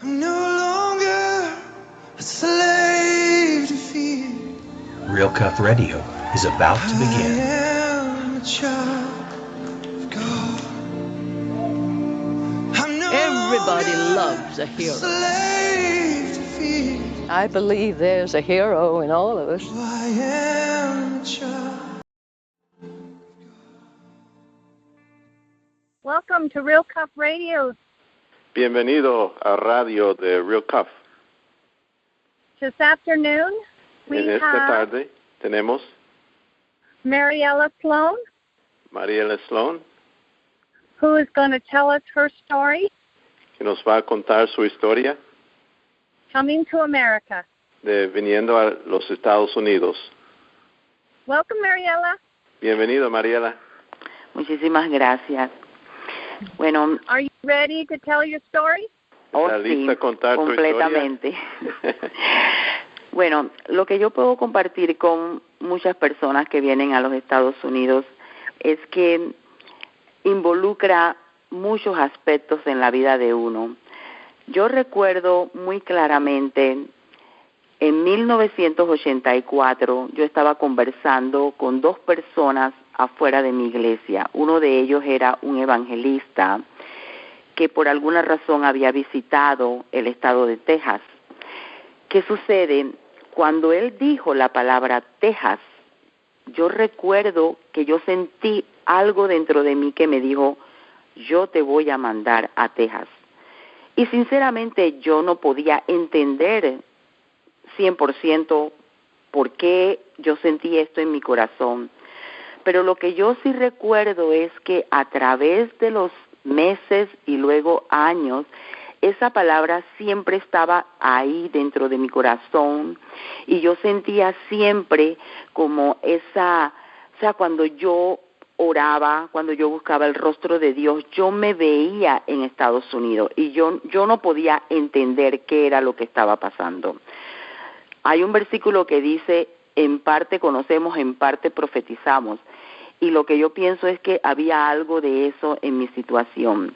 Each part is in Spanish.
I'm no longer a slave to fear. Real Cuff Radio is about to begin. I am a child of God. I'm no Everybody longer loves a a hero. slave to fear. I believe there's a hero in all of us. I am a child. Welcome to Real Cuff Radio. Bienvenido a Radio de Real Cuff. This afternoon, we En esta have tarde tenemos Mariella Sloan, Mariela Sloan, who is going to tell us her story, que nos va a contar su historia coming to America. de viniendo a los Estados Unidos. Welcome, Mariella. Bienvenido, Mariela. Muchísimas gracias. Bueno, Are you ready to tell your story? ¿Estás lista a contar tu completamente. Bueno, lo que yo puedo compartir con muchas personas que vienen a los Estados Unidos es que involucra muchos aspectos en la vida de uno. Yo recuerdo muy claramente, en 1984, yo estaba conversando con dos personas afuera de mi iglesia. Uno de ellos era un evangelista que por alguna razón había visitado el estado de Texas. ¿Qué sucede? Cuando él dijo la palabra Texas, yo recuerdo que yo sentí algo dentro de mí que me dijo, yo te voy a mandar a Texas. Y sinceramente yo no podía entender 100% por qué yo sentí esto en mi corazón. Pero lo que yo sí recuerdo es que a través de los meses y luego años, esa palabra siempre estaba ahí dentro de mi corazón y yo sentía siempre como esa, o sea, cuando yo oraba, cuando yo buscaba el rostro de Dios, yo me veía en Estados Unidos y yo no podía entender qué era lo que estaba pasando. Hay un versículo que dice, en parte conocemos, en parte profetizamos. Y lo que yo pienso es que había algo de eso en mi situación.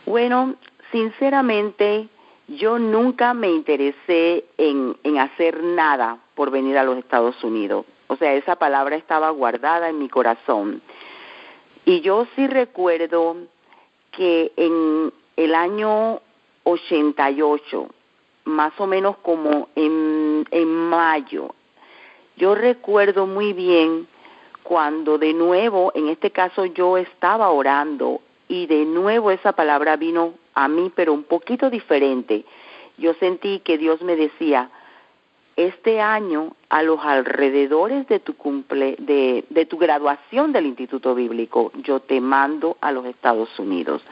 Bueno, sinceramente, yo nunca me interesé en hacer nada por venir a los Estados Unidos. O sea, esa palabra estaba guardada en mi corazón. Y yo sí recuerdo que en el año 88, más o menos como en mayo, yo recuerdo muy bien cuando de nuevo, en este caso yo estaba orando y de nuevo esa palabra vino a mí, pero un poquito diferente. Yo sentí que Dios me decía, este año a los alrededores de tu de tu graduación del Instituto Bíblico, yo te mando a los Estados Unidos.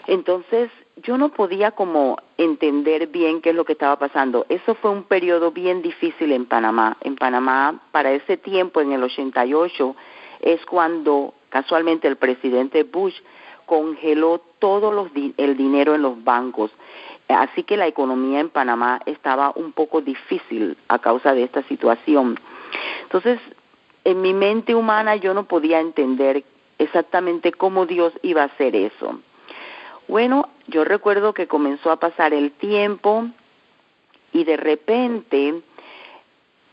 Entonces, yo no podía como entender bien qué es lo que estaba pasando. Eso fue un periodo bien difícil en Panamá. En Panamá, para ese tiempo, en el 88, es cuando casualmente el presidente Bush congeló todo el dinero en los bancos. Así que la economía en Panamá estaba un poco difícil a causa de esta situación. Entonces, en mi mente humana yo no podía entender exactamente cómo Dios iba a hacer eso. Bueno, yo recuerdo que comenzó a pasar el tiempo y de repente,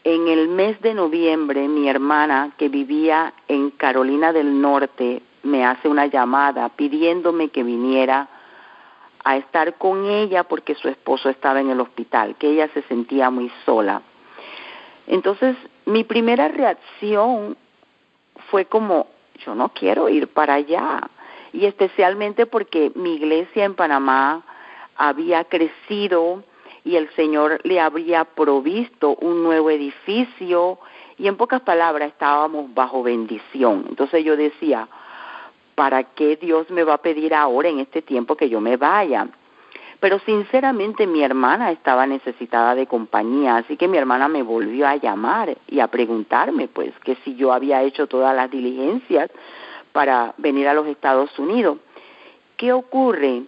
en el mes de noviembre, mi hermana, que vivía en Carolina del Norte, me hace una llamada pidiéndome que viniera a estar con ella porque su esposo estaba en el hospital, que ella se sentía muy sola. Entonces, mi primera reacción fue como, yo no quiero ir para allá. Y especialmente porque mi iglesia en Panamá había crecido y el Señor le habría provisto un nuevo edificio y en pocas palabras estábamos bajo bendición. Entonces yo decía, ¿para qué Dios me va a pedir ahora en este tiempo que yo me vaya? Pero sinceramente mi hermana estaba necesitada de compañía, así que mi hermana me volvió a llamar y a preguntarme pues que si yo había hecho todas las diligencias para venir a los Estados Unidos. ¿Qué ocurre?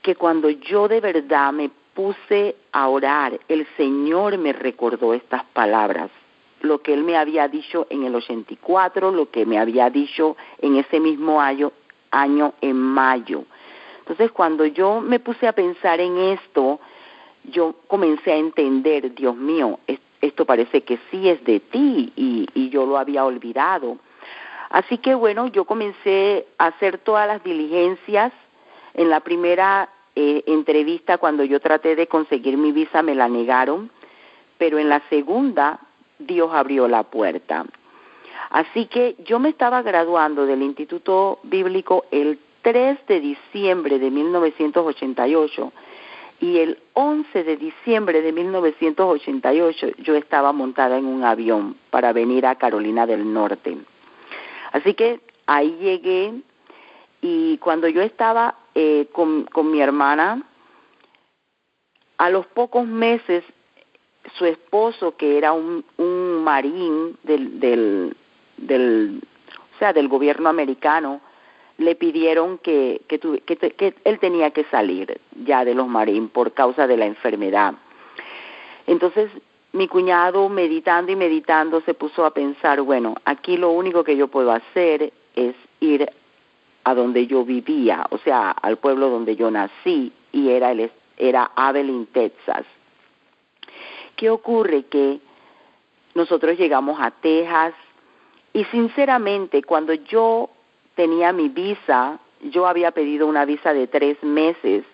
Que cuando yo de verdad me puse a orar, el Señor me recordó estas palabras, lo que Él me había dicho en el 84, lo que me había dicho en ese mismo año en mayo. Entonces, cuando yo me puse a pensar en esto, yo comencé a entender, Dios mío, esto parece que sí es de ti y yo lo había olvidado. Así que bueno, yo comencé a hacer todas las diligencias. En la primera entrevista, cuando yo traté de conseguir mi visa, me la negaron, pero en la segunda, Dios abrió la puerta. Así que yo me estaba graduando del Instituto Bíblico el 3 de diciembre de 1988 y el 11 de diciembre de 1988 yo estaba montada en un avión para venir a Carolina del Norte. Así que ahí llegué y cuando yo estaba con mi hermana, a los pocos meses su esposo, que era un marín del gobierno americano, le pidieron que él tenía que salir ya de los marines por causa de la enfermedad. Entonces mi cuñado, meditando y meditando, se puso a pensar, bueno, aquí lo único que yo puedo hacer es ir a donde yo vivía, o sea, al pueblo donde yo nací, y era Abilene, Texas. ¿Qué ocurre? Que nosotros llegamos a Texas y sinceramente cuando yo tenía mi visa, yo había pedido una visa de 3 meses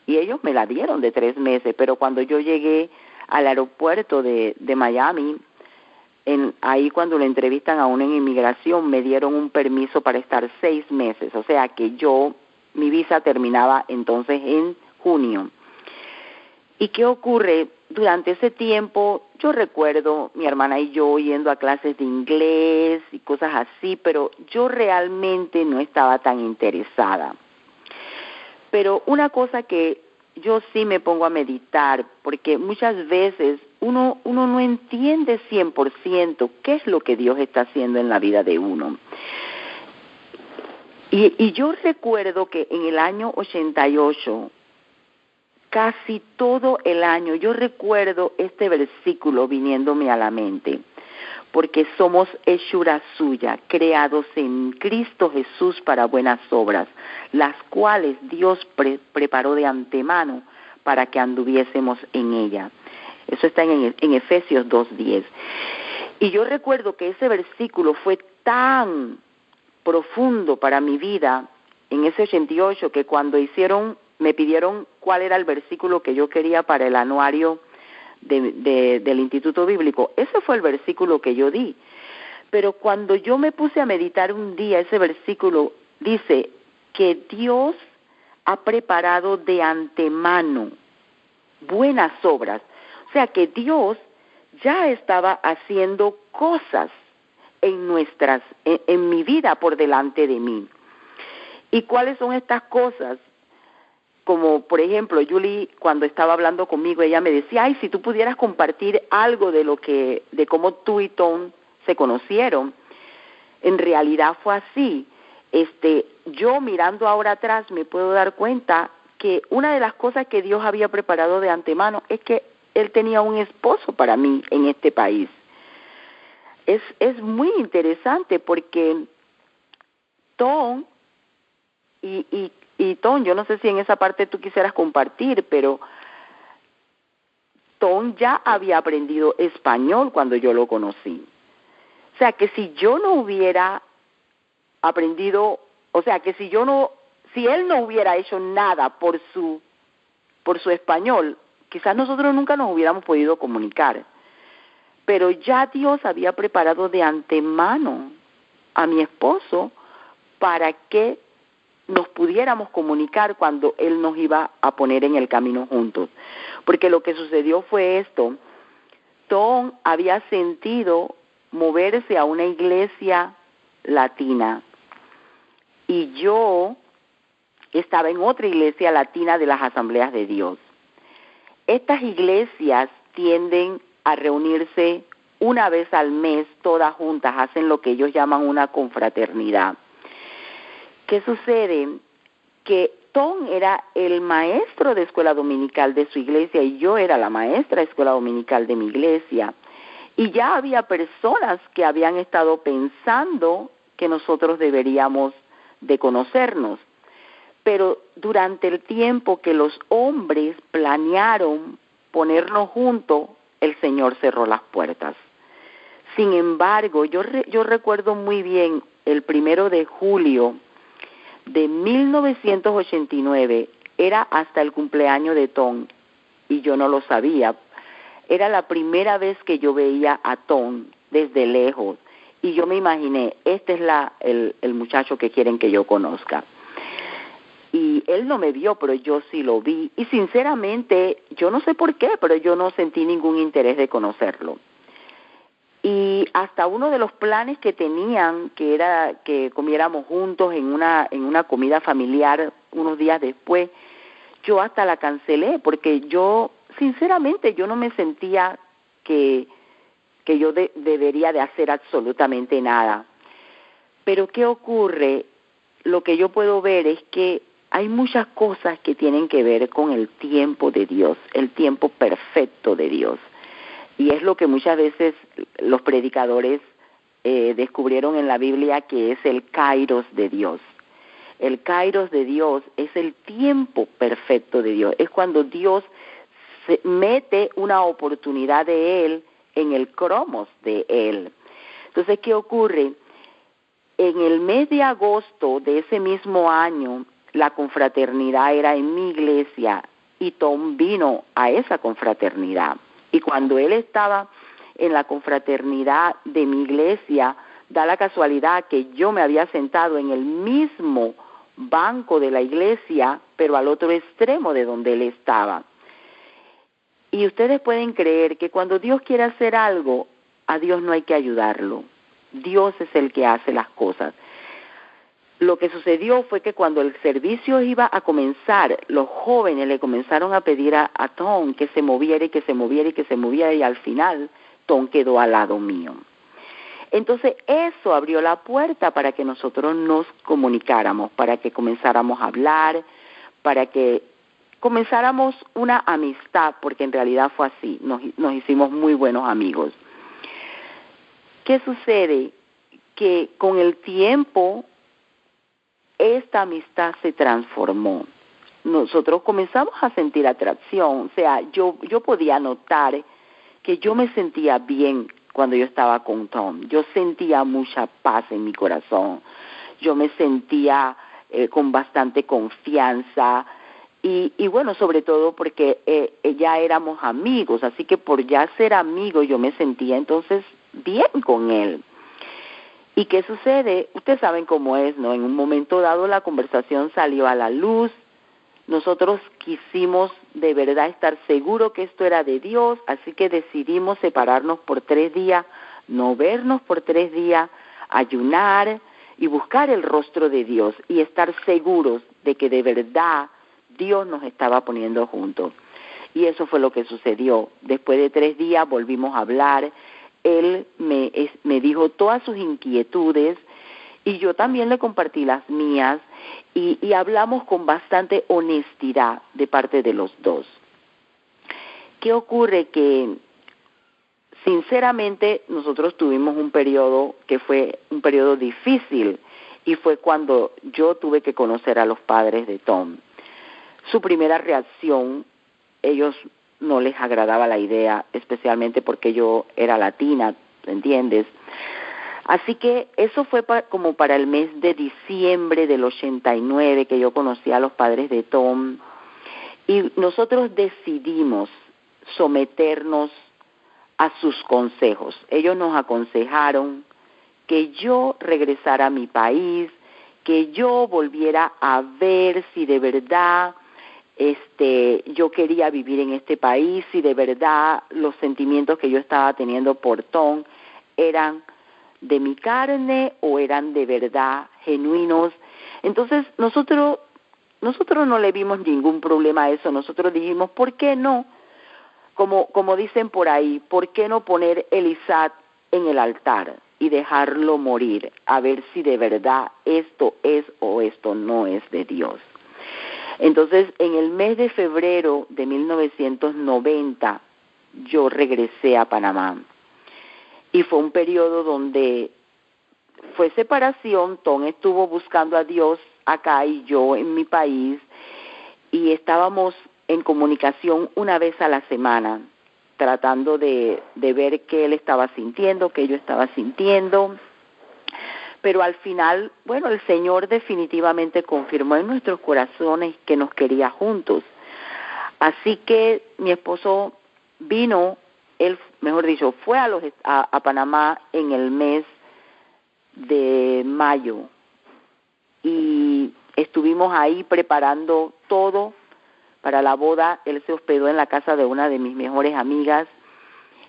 y ellos me la dieron de 3 meses, pero cuando yo llegué al aeropuerto de Miami, ahí cuando lo entrevistan a uno en inmigración, me dieron un permiso para estar 6 meses, o sea que mi visa terminaba entonces en junio. ¿Y qué ocurre? Durante ese tiempo, yo recuerdo mi hermana y yo yendo a clases de inglés y cosas así, pero yo realmente no estaba tan interesada. Pero una cosa que yo sí me pongo a meditar, porque muchas veces uno no entiende 100% qué es lo que Dios está haciendo en la vida de uno. Y yo recuerdo que en el año 88, casi todo el año, yo recuerdo este versículo viniéndome a la mente, porque somos hechura suya, creados en Cristo Jesús para buenas obras, las cuales Dios preparó de antemano para que anduviésemos en ella. Eso está en Efesios 2:10. Y yo recuerdo que ese versículo fue tan profundo para mi vida en ese 88 que cuando me pidieron cuál era el versículo que yo quería para el anuario del Instituto Bíblico, ese fue el versículo que yo di. Pero cuando yo me puse a meditar un día, ese versículo dice que Dios ha preparado de antemano buenas obras. O sea que Dios ya estaba haciendo cosas en mi vida por delante de mí. ¿Y cuáles son estas cosas? Como, por ejemplo, Julie, cuando estaba hablando conmigo, ella me decía, ay, si tú pudieras compartir algo de cómo tú y Tom se conocieron. En realidad fue así. Yo mirando ahora atrás me puedo dar cuenta que una de las cosas que Dios había preparado de antemano es que Él tenía un esposo para mí en este país. Es muy interesante porque Tom y Tom, yo no sé si en esa parte tú quisieras compartir, pero Tom ya había aprendido español cuando yo lo conocí. O sea, que si yo no hubiera aprendido, o sea, que si él no hubiera hecho nada por su español, quizás nosotros nunca nos hubiéramos podido comunicar. Pero ya Dios había preparado de antemano a mi esposo para que nos pudiéramos comunicar cuando Él nos iba a poner en el camino juntos. Porque lo que sucedió fue esto. Tom había sentido moverse a una iglesia latina y yo estaba en otra iglesia latina de las Asambleas de Dios. Estas iglesias tienden a reunirse una vez al mes, todas juntas, hacen lo que ellos llaman una confraternidad. ¿Qué sucede? Que Tom era el maestro de escuela dominical de su iglesia y yo era la maestra de escuela dominical de mi iglesia. Y ya había personas que habían estado pensando que nosotros deberíamos de conocernos. pero durante el tiempo que los hombres planearon ponernos juntos, el Señor cerró las puertas. Sin embargo, yo recuerdo muy bien el 1 de julio de 1989, era hasta el cumpleaños de Tom, y yo no lo sabía. Era la primera vez que yo veía a Tom desde lejos, y yo me imaginé, este es el muchacho que quieren que yo conozca. Y él no me vio, pero yo sí lo vi, y sinceramente, yo no sé por qué, pero yo no sentí ningún interés de conocerlo. Y hasta uno de los planes que tenían, que era que comiéramos juntos en una comida familiar unos días después, yo hasta la cancelé, porque yo, sinceramente, yo no me sentía que yo debería de hacer absolutamente nada. Pero ¿qué ocurre? Lo que yo puedo ver es que hay muchas cosas que tienen que ver con el tiempo de Dios, el tiempo perfecto de Dios. Y es lo que muchas veces los predicadores descubrieron en la Biblia, que es el kairos de Dios. El kairos de Dios es el tiempo perfecto de Dios. Es cuando Dios se mete una oportunidad de Él en el cromos de Él. Entonces, ¿qué ocurre? En el mes de agosto de ese mismo año, la confraternidad era en mi iglesia y Tom vino a esa confraternidad. Y cuando él estaba en la confraternidad de mi iglesia, da la casualidad que yo me había sentado en el mismo banco de la iglesia, pero al otro extremo de donde él estaba. Y ustedes pueden creer que cuando Dios quiere hacer algo, a Dios no hay que ayudarlo. Dios es el que hace las cosas. Lo que sucedió fue que cuando el servicio iba a comenzar, los jóvenes le comenzaron a pedir a Tom que se moviera y que se moviera y que se moviera, y al final Tom quedó al lado mío. Entonces eso abrió la puerta para que nosotros nos comunicáramos, para que comenzáramos a hablar, para que comenzáramos una amistad, porque en realidad fue así, nos hicimos muy buenos amigos. ¿Qué sucede? Que con el tiempo esta amistad se transformó. Nosotros comenzamos a sentir atracción, o sea, yo podía notar que yo me sentía bien cuando yo estaba con Tom. Yo sentía mucha paz en mi corazón, yo me sentía con bastante confianza y bueno, sobre todo porque ya éramos amigos, así que por ya ser amigos yo me sentía entonces bien con él. ¿Y qué sucede? Ustedes saben cómo es, ¿no? En un momento dado la conversación salió a la luz. Nosotros quisimos de verdad estar seguros que esto era de Dios, así que decidimos separarnos por 3 días, no vernos por 3 días, ayunar y buscar el rostro de Dios y estar seguros de que de verdad Dios nos estaba poniendo juntos. Y eso fue lo que sucedió. Después de 3 días volvimos a hablar. Él me dijo todas sus inquietudes y yo también le compartí las mías y hablamos con bastante honestidad de parte de los dos. ¿Qué ocurre? Que sinceramente nosotros tuvimos un periodo que fue un periodo difícil y fue cuando yo tuve que conocer a los padres de Tom. Su primera reacción, ellos no les agradaba la idea, especialmente porque yo era latina, ¿entiendes? Así que eso fue como para el mes de diciembre del 89 que yo conocí a los padres de Tom y nosotros decidimos someternos a sus consejos. Ellos nos aconsejaron que yo regresara a mi país, que yo volviera a ver si de verdad yo quería vivir en este país, si de verdad los sentimientos que yo estaba teniendo por Tom eran de mi carne o eran de verdad genuinos. Entonces nosotros no le vimos ningún problema a eso. Nosotros dijimos, ¿por qué no? Como dicen por ahí, ¿por qué no poner el Isaac en el altar y dejarlo morir, a ver si de verdad esto es o esto no es de Dios? Entonces, en el mes de febrero de 1990, yo regresé a Panamá. Y fue un periodo donde fue separación. Tom estuvo buscando a Dios acá y yo en mi país, y estábamos en comunicación una vez a la semana, tratando de ver qué él estaba sintiendo, qué yo estaba sintiendo. Pero al final, bueno, el Señor definitivamente confirmó en nuestros corazones que nos quería juntos. Así que mi esposo vino, él, mejor dicho, fue a Panamá en el mes de mayo y estuvimos ahí preparando todo para la boda. Él se hospedó en la casa de una de mis mejores amigas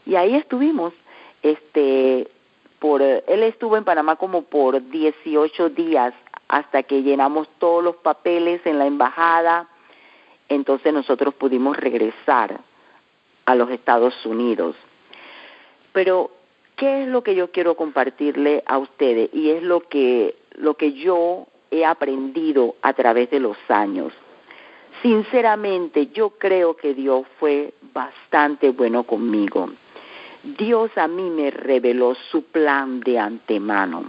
y ahí estuvimos. Él estuvo en Panamá como por 18 días hasta que llenamos todos los papeles en la embajada. Entonces nosotros pudimos regresar a los Estados Unidos. Pero, ¿qué es lo que yo quiero compartirle a ustedes? Y es lo que yo he aprendido a través de los años. Sinceramente, yo creo que Dios fue bastante bueno conmigo. Dios a mí me reveló su plan de antemano.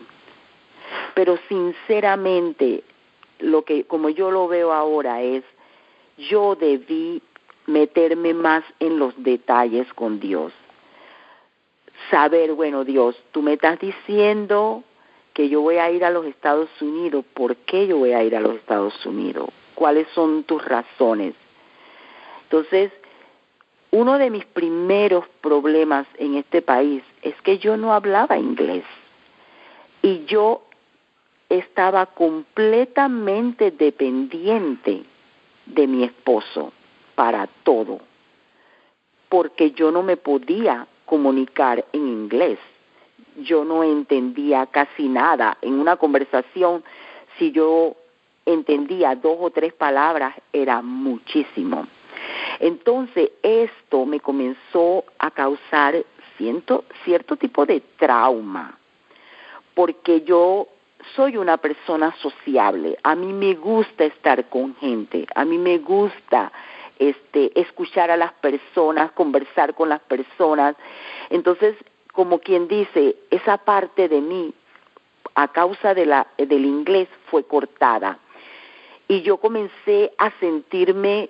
Pero sinceramente, como yo lo veo ahora es, yo debí meterme más en los detalles con Dios. Saber, bueno, Dios, tú me estás diciendo que yo voy a ir a los Estados Unidos. ¿Por qué yo voy a ir a los Estados Unidos? ¿Cuáles son tus razones? Entonces, uno de mis primeros problemas en este país es que yo no hablaba inglés. Y yo estaba completamente dependiente de mi esposo para todo, porque yo no me podía comunicar en inglés. Yo no entendía casi nada. En una conversación, si yo entendía 2 o 3 palabras, era muchísimo. Entonces, esto me comenzó a causar cierto tipo de trauma, porque yo soy una persona sociable. A mí me gusta estar con gente, a mí me gusta escuchar a las personas, conversar con las personas. Entonces, como quien dice, esa parte de mí, a causa del inglés, fue cortada. Y yo comencé a sentirme,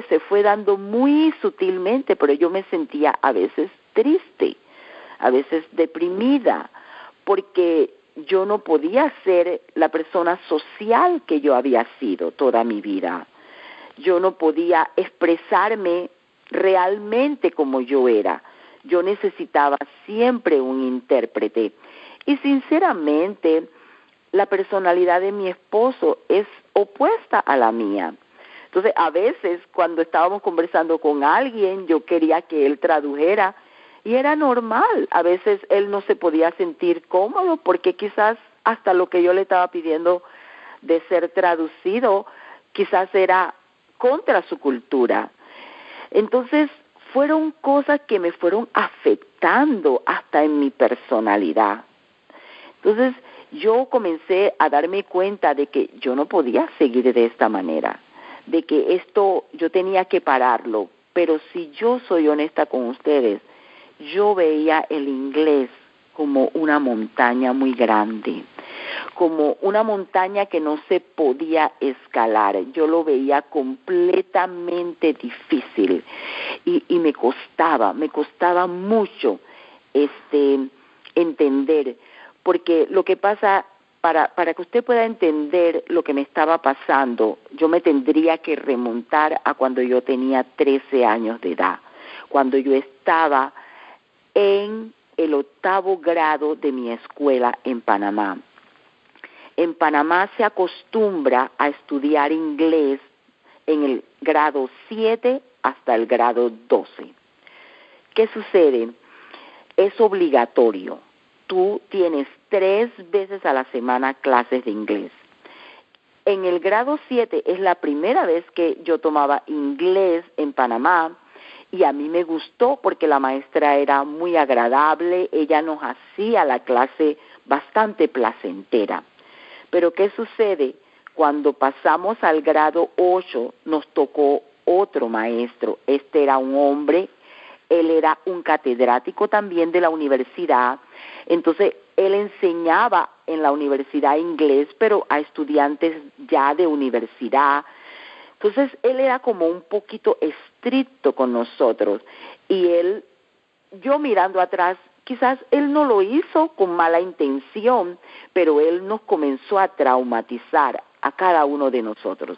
se fue dando muy sutilmente, pero yo me sentía a veces triste, a veces deprimida, porque yo no podía ser la persona social que yo había sido toda mi vida. Yo no podía expresarme realmente como yo era. Yo necesitaba siempre un intérprete. Y sinceramente, la personalidad de mi esposo es opuesta a la mía. Entonces, a veces, cuando estábamos conversando con alguien, yo quería que él tradujera, y era normal. A veces él no se podía sentir cómodo, porque quizás hasta lo que yo le estaba pidiendo de ser traducido, quizás era contra su cultura. Entonces, fueron cosas que me fueron afectando hasta en mi personalidad. Entonces, yo comencé a darme cuenta de que yo no podía seguir de esta manera, de que esto yo tenía que pararlo. Pero si yo soy honesta con ustedes, yo veía el inglés como una montaña muy grande, como una montaña que no se podía escalar. Yo lo veía completamente difícil y me costaba mucho entender, porque lo que pasa, para que usted pueda entender lo que me estaba pasando, yo me tendría que remontar a cuando yo tenía 13 años de edad, cuando yo estaba en el 8º grado de mi escuela en Panamá. En Panamá se acostumbra a estudiar inglés en el grado 7 hasta el grado 12. ¿Qué sucede? Es obligatorio. Tú tienes 3 veces a la semana clases de inglés. En el grado 7 es la primera vez que yo tomaba inglés en Panamá, y a mí me gustó porque la maestra era muy agradable, ella nos hacía la clase bastante placentera. Pero ¿qué sucede? Cuando pasamos al grado 8 nos tocó otro maestro. Este era un hombre, él era un catedrático también de la universidad, Entonces, él enseñaba en la universidad inglés, pero a estudiantes ya de universidad. Entonces, él era como un poquito estricto con nosotros. Y yo mirando atrás, quizás él no lo hizo con mala intención, pero él nos comenzó a traumatizar a cada uno de nosotros.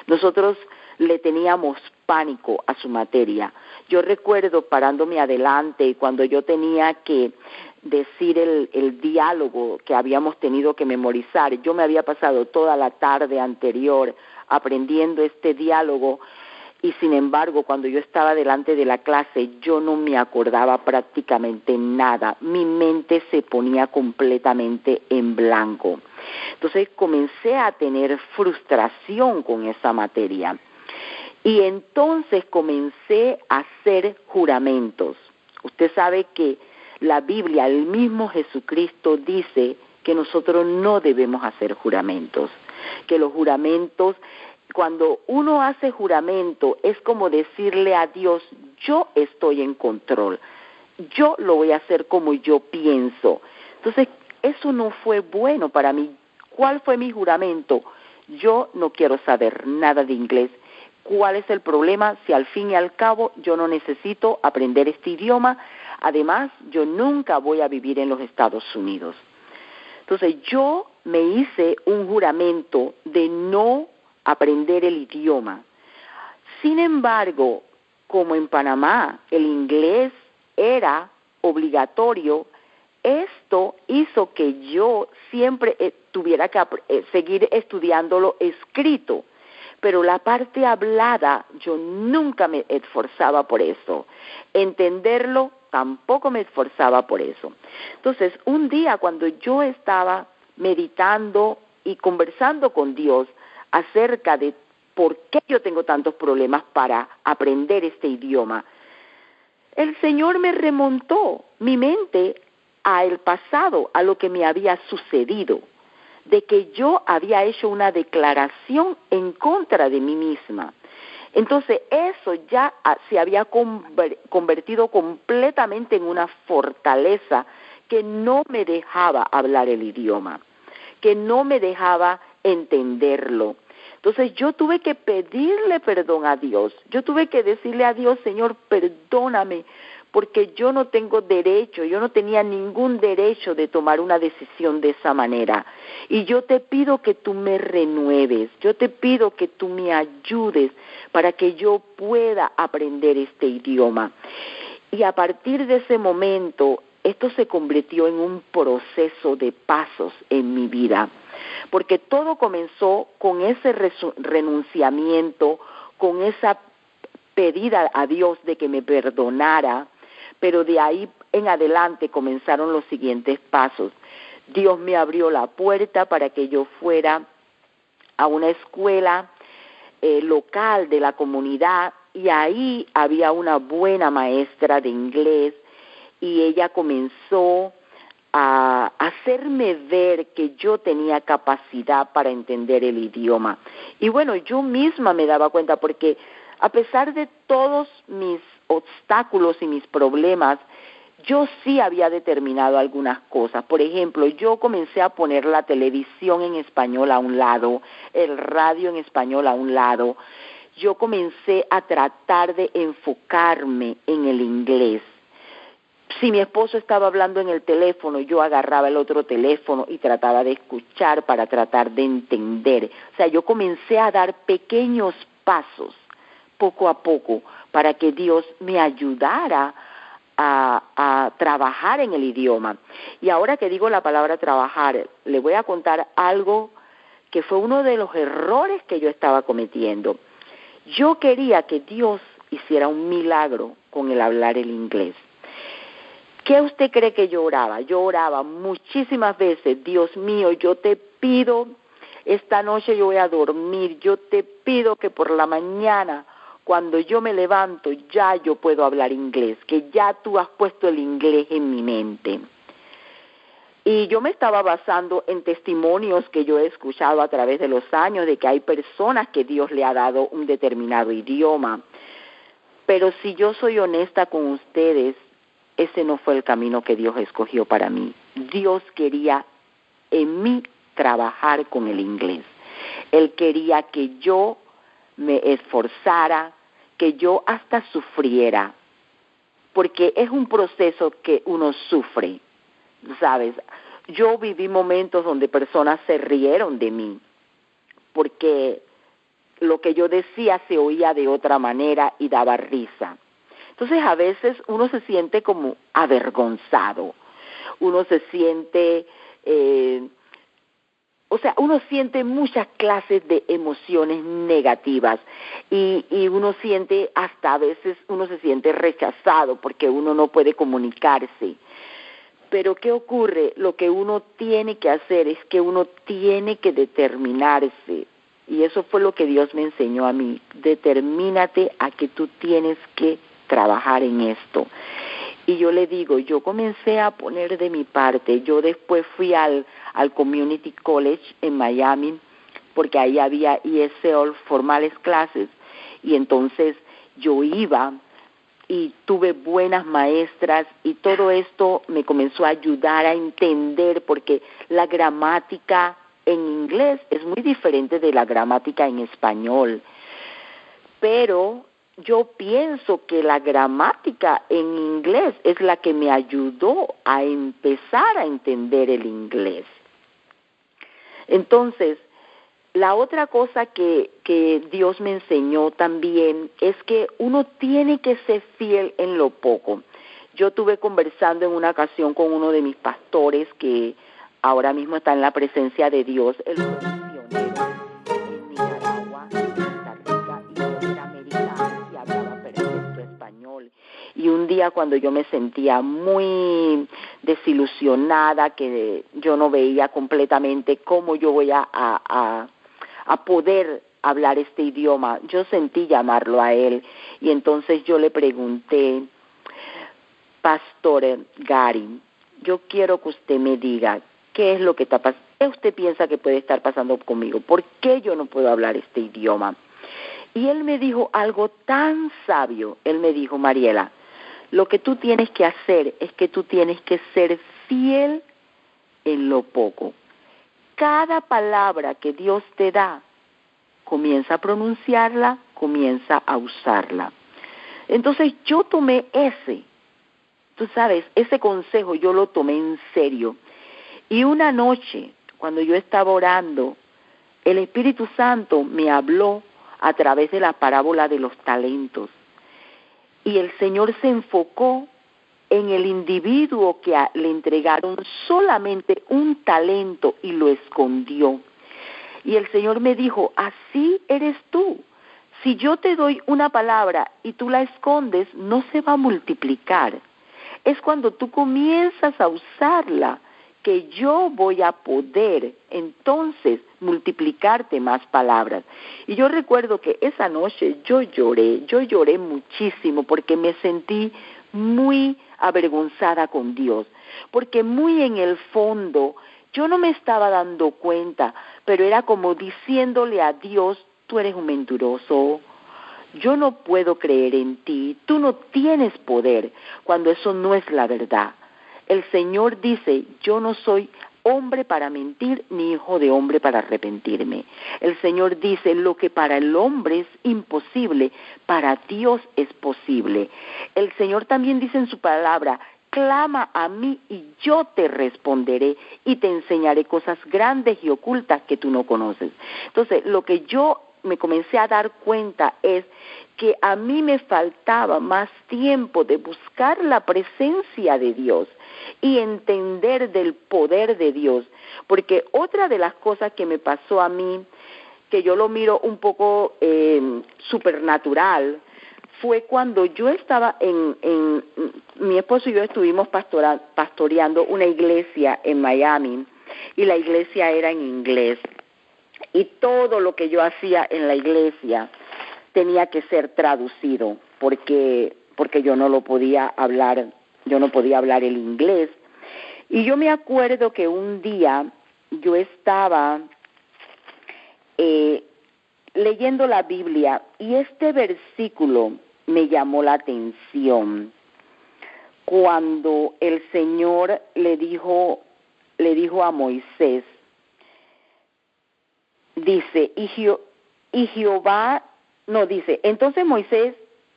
Nosotros le teníamos pánico a su materia. Yo recuerdo parándome adelante cuando yo tenía que decir el diálogo que habíamos tenido que memorizar. Yo me había pasado toda la tarde anterior aprendiendo este diálogo y sin embargo cuando yo estaba delante de la clase yo no me acordaba prácticamente nada. Mi mente se ponía completamente en blanco. Entonces comencé a tener frustración con esa materia. Y entonces comencé a hacer juramentos. Usted sabe que la Biblia, el mismo Jesucristo dice que nosotros no debemos hacer juramentos, que los juramentos, cuando uno hace juramento, es como decirle a Dios, yo estoy en control, yo lo voy a hacer como yo pienso. Entonces, eso no fue bueno para mí. ¿Cuál fue mi juramento? Yo no quiero saber nada de inglés. ¿Cuál es el problema? Si al fin y al cabo yo no necesito aprender este idioma, además yo nunca voy a vivir en los Estados Unidos. Entonces yo me hice un juramento de no aprender el idioma. Sin embargo, como en Panamá el inglés era obligatorio, esto hizo que yo siempre tuviera que seguir estudiándolo escrito. Pero la parte hablada, yo nunca me esforzaba por eso. Entenderlo, tampoco me esforzaba por eso. Entonces, un día cuando yo estaba meditando y conversando con Dios acerca de por qué yo tengo tantos problemas para aprender este idioma, el Señor me remontó mi mente al pasado, a lo que me había sucedido, de que yo había hecho una declaración en contra de mí misma. Entonces eso ya se había convertido completamente en una fortaleza que no me dejaba hablar el idioma, que no me dejaba entenderlo. Entonces yo tuve que pedirle perdón a Dios, yo tuve que decirle a Dios, Señor, perdóname, porque yo no tengo derecho, yo no tenía ningún derecho de tomar una decisión de esa manera. Y yo te pido que tú me renueves, yo te pido que tú me ayudes para que yo pueda aprender este idioma. Y a partir de ese momento, esto se convirtió en un proceso de pasos en mi vida, porque todo comenzó con ese renunciamiento, con esa pedida a Dios de que me perdonara, pero de ahí en adelante comenzaron los siguientes pasos. Dios me abrió la puerta para que yo fuera a una escuela local de la comunidad y ahí había una buena maestra de inglés y ella comenzó a hacerme ver que yo tenía capacidad para entender el idioma. Y bueno, yo misma me daba cuenta porque a pesar de todos mis obstáculos y mis problemas, yo sí había determinado algunas cosas. Por ejemplo, yo comencé a poner la televisión en español a un lado, el radio en español a un lado. Yo comencé a tratar de enfocarme en el inglés. Si mi esposo estaba hablando en el teléfono, yo agarraba el otro teléfono y trataba de escuchar para tratar de entender. O sea, yo comencé a dar pequeños pasos, poco a poco, para que Dios me ayudara a trabajar en el idioma. Y ahora que digo la palabra trabajar, le voy a contar algo que fue uno de los errores que yo estaba cometiendo. Yo quería que Dios hiciera un milagro con el hablar el inglés. ¿Qué usted cree que yo oraba? Yo oraba muchísimas veces, Dios mío, yo te pido, esta noche yo voy a dormir, yo te pido que por la mañana, cuando yo me levanto, ya yo puedo hablar inglés, que ya tú has puesto el inglés en mi mente. Y yo me estaba basando en testimonios que yo he escuchado a través de los años de que hay personas que Dios le ha dado un determinado idioma. Pero si yo soy honesta con ustedes, ese no fue el camino que Dios escogió para mí. Dios quería en mí trabajar con el inglés. Él quería que yo me esforzara, que yo hasta sufriera, porque es un proceso que uno sufre, ¿sabes? Yo viví momentos donde personas se rieron de mí, porque lo que yo decía se oía de otra manera y daba risa. Entonces a veces uno se siente como avergonzado, uno se siente, uno siente muchas clases de emociones negativas y uno siente, hasta a veces uno se siente rechazado porque uno no puede comunicarse. Pero ¿qué ocurre? Lo que uno tiene que hacer es que uno tiene que determinarse. Y eso fue lo que Dios me enseñó a mí. Determínate a que tú tienes que trabajar en esto. Y yo le digo, yo comencé a poner de mi parte. Yo después fui al Community College en Miami, porque ahí había ESL, formales clases. Y entonces yo iba y tuve buenas maestras y todo esto me comenzó a ayudar a entender, porque la gramática en inglés es muy diferente de la gramática en español. Pero yo pienso que la gramática en inglés es la que me ayudó a empezar a entender el inglés. Entonces, la otra cosa que Dios me enseñó también es que uno tiene que ser fiel en lo poco. Yo estuve conversando en una ocasión con uno de mis pastores que ahora mismo está en la presencia de Dios. Él fue misionero en Nicaragua, en Costa Rica, y yo era americano y hablaba perfecto español. Y un día cuando yo me sentía muy desilusionada, que yo no veía completamente cómo yo voy a poder hablar este idioma, yo sentí llamarlo a él. Y entonces yo le pregunté, Pastor Gary, yo quiero que usted me diga qué es lo que está pasando, qué usted piensa que puede estar pasando conmigo, por qué yo no puedo hablar este idioma. Y él me dijo algo tan sabio. Él me dijo, Mariela, lo que tú tienes que hacer es que tú tienes que ser fiel en lo poco. Cada palabra que Dios te da, comienza a pronunciarla, comienza a usarla. Entonces yo tomé ese consejo yo lo tomé en serio. Y una noche, cuando yo estaba orando, el Espíritu Santo me habló a través de la parábola de los talentos. Y el Señor se enfocó en el individuo que le entregaron solamente un talento y lo escondió. Y el Señor me dijo, así eres tú. Si yo te doy una palabra y tú la escondes, no se va a multiplicar. Es cuando tú comienzas a usarla que yo voy a poder entonces multiplicarte más palabras. Y yo recuerdo que esa noche yo lloré muchísimo porque me sentí muy avergonzada con Dios, porque muy en el fondo yo no me estaba dando cuenta, pero era como diciéndole a Dios, tú eres un mentiroso, yo no puedo creer en ti, tú no tienes poder, cuando eso no es la verdad. El Señor dice, yo no soy hombre para mentir, ni hijo de hombre para arrepentirme. El Señor dice, lo que para el hombre es imposible, para Dios es posible. El Señor también dice en su palabra, clama a mí y yo te responderé y te enseñaré cosas grandes y ocultas que tú no conoces. Entonces, lo que yo me comencé a dar cuenta es que a mí me faltaba más tiempo de buscar la presencia de Dios y entender del poder de Dios, porque otra de las cosas que me pasó a mí, que yo lo miro un poco supernatural, fue cuando yo estaba mi esposo y yo estuvimos pastoreando una iglesia en Miami, y la iglesia era en inglés, y todo lo que yo hacía en la iglesia tenía que ser traducido, porque yo no podía hablar el inglés. Y yo me acuerdo que un día yo estaba leyendo la Biblia y este versículo me llamó la atención. cuando el Señor le dijo a Moisés, dice, entonces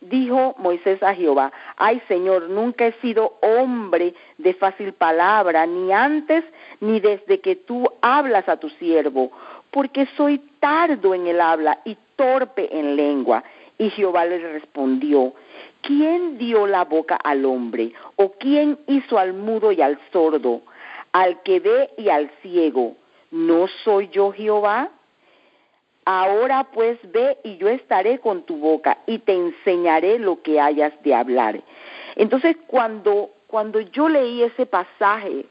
dijo Moisés a Jehová, ay Señor, nunca he sido hombre de fácil palabra, ni antes ni desde que tú hablas a tu siervo, porque soy tardo en el habla y torpe en lengua. Y Jehová le respondió, ¿quién dio la boca al hombre? ¿O quién hizo al mudo y al sordo, al que ve y al ciego? ¿No soy yo Jehová? Ahora pues ve y yo estaré con tu boca y te enseñaré lo que hayas de hablar. Entonces cuando yo leí ese pasaje,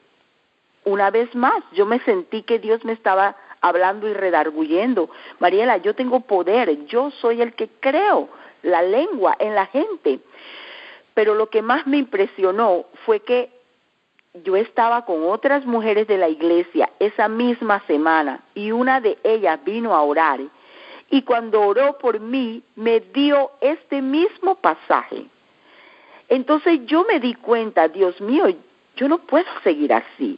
una vez más, yo me sentí que Dios me estaba hablando y redarguyendo. Mariela, yo tengo poder, yo soy el que creo la lengua en la gente. Pero lo que más me impresionó fue que yo estaba con otras mujeres de la iglesia esa misma semana y una de ellas vino a orar y cuando oró por mí me dio este mismo pasaje. Entonces yo me di cuenta, Dios mío, yo no puedo seguir así.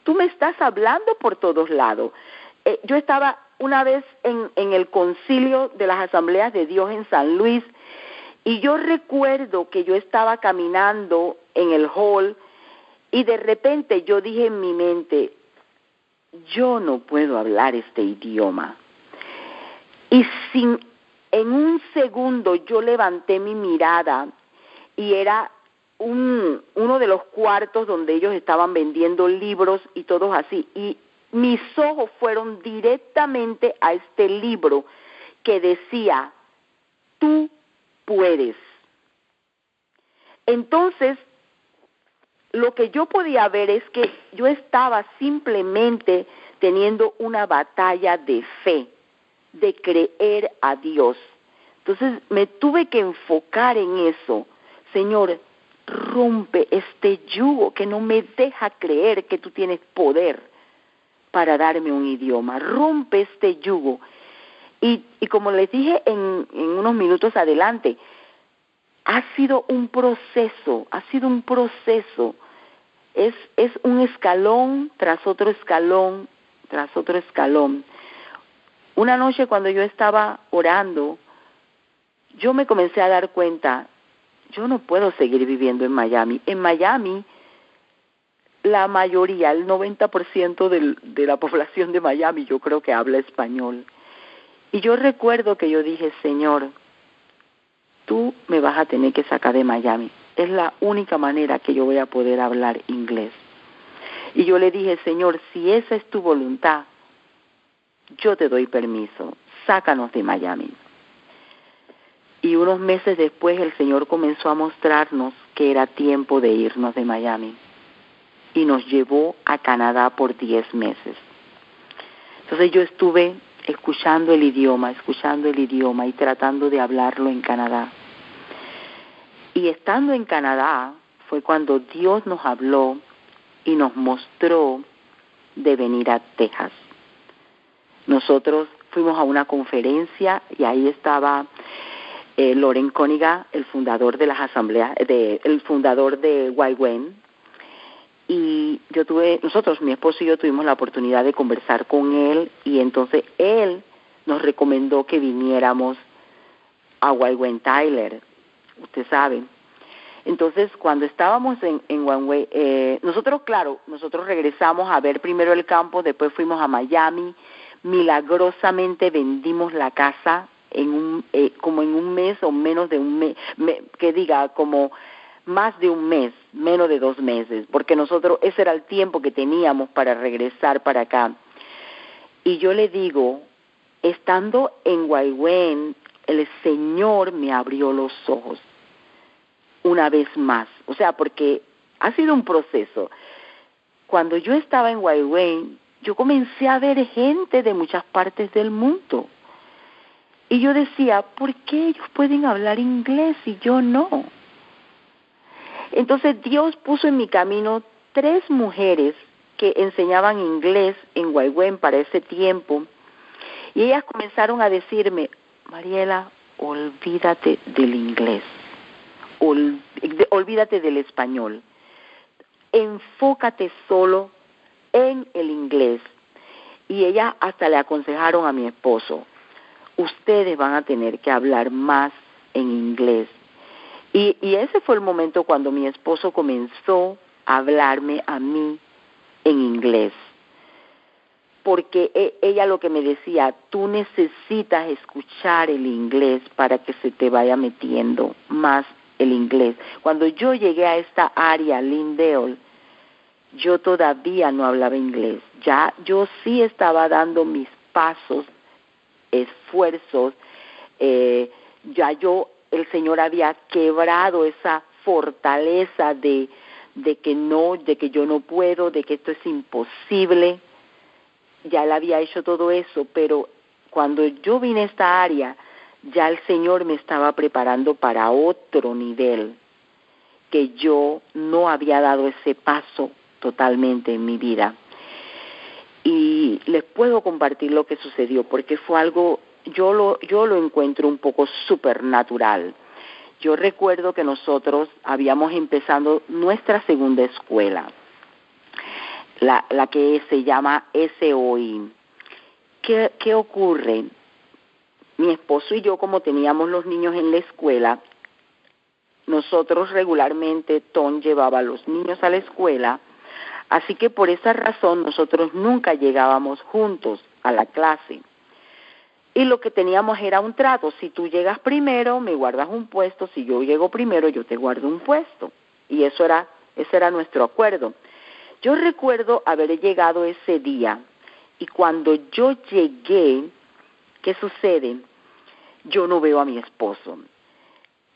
Tú me estás hablando por todos lados. Yo estaba una vez en el concilio de las Asambleas de Dios en San Luis y yo recuerdo que yo estaba caminando en el hall y de repente yo dije en mi mente, yo no puedo hablar este idioma. Y en un segundo yo levanté mi mirada y era uno de los cuartos donde ellos estaban vendiendo libros y todos así. Y mis ojos fueron directamente a este libro que decía, tú puedes. Entonces, lo que yo podía ver es que yo estaba simplemente teniendo una batalla de fe, de creer a Dios. Entonces me tuve que enfocar en eso. Señor, rompe este yugo que no me deja creer que tú tienes poder para darme un idioma. Rompe este yugo. Y como les dije en unos minutos adelante, ha sido un proceso. Es un escalón tras otro escalón, tras otro escalón. Una noche cuando yo estaba orando, yo me comencé a dar cuenta, yo no puedo seguir viviendo en Miami. En Miami, la mayoría, el 90% de la población de Miami, yo creo que habla español. Y yo recuerdo que yo dije, Señor, tú me vas a tener que sacar de Miami. Es la única manera que yo voy a poder hablar inglés. Y yo le dije, Señor, si esa es tu voluntad, yo te doy permiso, sácanos de Miami. Y unos meses después el Señor comenzó a mostrarnos que era tiempo de irnos de Miami. Y nos llevó a Canadá por 10 meses. Entonces yo estuve escuchando el idioma y tratando de hablarlo en Canadá. Y estando en Canadá fue cuando Dios nos habló y nos mostró de venir a Texas. Nosotros fuimos a una conferencia y ahí estaba Loren Coniga, el fundador de las asambleas, el fundador de YWAM. Y mi esposo y yo tuvimos la oportunidad de conversar con él y entonces él nos recomendó que viniéramos a YWAM Tyler, usted sabe. Entonces, cuando estábamos en One Way, nosotros regresamos a ver primero el campo, después fuimos a Miami. Milagrosamente vendimos la casa como en un mes o menos de un mes, como más de un mes, menos de 2 meses, porque ese era el tiempo que teníamos para regresar para acá. Y yo le digo, estando en YWAM, el Señor me abrió los ojos una vez más, o sea, porque ha sido un proceso. Cuando yo estaba en YWAM, yo comencé a ver gente de muchas partes del mundo. Y yo decía, ¿por qué ellos pueden hablar inglés y yo no? Entonces Dios puso en mi camino 3 mujeres que enseñaban inglés en YWAM para ese tiempo. Y ellas comenzaron a decirme, Mariela, olvídate del inglés, olvídate del español. enfócate solo en el inglés. Y ellas hasta le aconsejaron a mi esposo, ustedes van a tener que hablar más en inglés. Y ese fue el momento cuando mi esposo comenzó a hablarme a mí en inglés. Porque ella lo que me decía, tú necesitas escuchar el inglés para que se te vaya metiendo más el inglés. Cuando yo llegué a esta área, Lyndale, yo todavía no hablaba inglés. Ya yo sí estaba dando mis pasos, esfuerzos. El Señor había quebrado esa fortaleza de que yo no puedo, de que esto es imposible. Ya Él había hecho todo eso, pero cuando yo vine a esta área, ya el Señor me estaba preparando para otro nivel, que yo no había dado ese paso totalmente en mi vida. Y les puedo compartir lo que sucedió, porque fue algo, yo lo encuentro un poco supernatural. Yo recuerdo que nosotros habíamos empezado nuestra segunda escuela, la que se llama SOI. ¿Qué ocurre? Mi esposo y yo, como teníamos los niños en la escuela, nosotros regularmente, Tom llevaba a los niños a la escuela, así que por esa razón nosotros nunca llegábamos juntos a la clase. Y lo que teníamos era un trato, si tú llegas primero, me guardas un puesto, si yo llego primero, yo te guardo un puesto. Y ese era nuestro acuerdo. Yo recuerdo haber llegado ese día, y cuando yo llegué, ¿qué sucede? Yo no veo a mi esposo.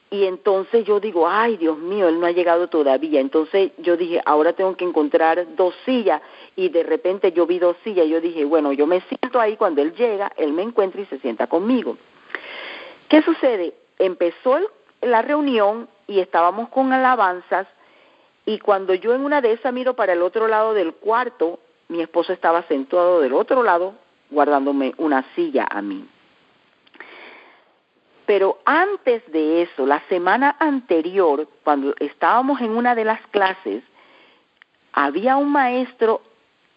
Y entonces yo digo, ay, Dios mío, él no ha llegado todavía. Entonces yo dije, ahora tengo que encontrar 2 sillas. Y de repente yo vi 2 sillas. Yo dije, bueno, yo me siento ahí. Cuando él llega, él me encuentra y se sienta conmigo. ¿Qué sucede? Empezó la reunión y estábamos con alabanzas. Y cuando yo en una de esas miro para el otro lado del cuarto, mi esposo estaba sentado del otro lado, guardándome una silla a mí. Pero antes de eso, la semana anterior, cuando estábamos en una de las clases, había un maestro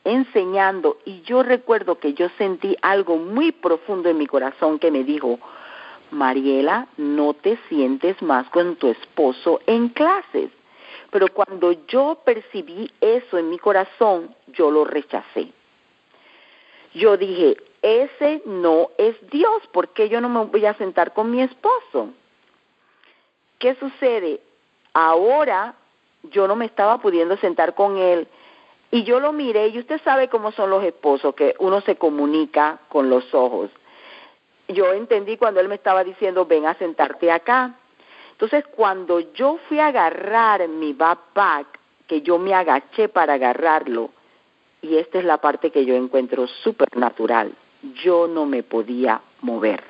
enseñando y yo recuerdo que yo sentí algo muy profundo en mi corazón que me dijo, Mariela, no te sientes más con tu esposo en clases. Pero cuando yo percibí eso en mi corazón, yo lo rechacé. Yo dije, ese no es Dios, ¿por qué yo no me voy a sentar con mi esposo? ¿Qué sucede? Ahora yo no me estaba pudiendo sentar con él y yo lo miré y usted sabe cómo son los esposos, que uno se comunica con los ojos. Yo entendí cuando él me estaba diciendo, ven a sentarte acá. Entonces cuando yo fui a agarrar mi backpack, que yo me agaché para agarrarlo, y esta es la parte que yo encuentro supernatural, yo no me podía mover.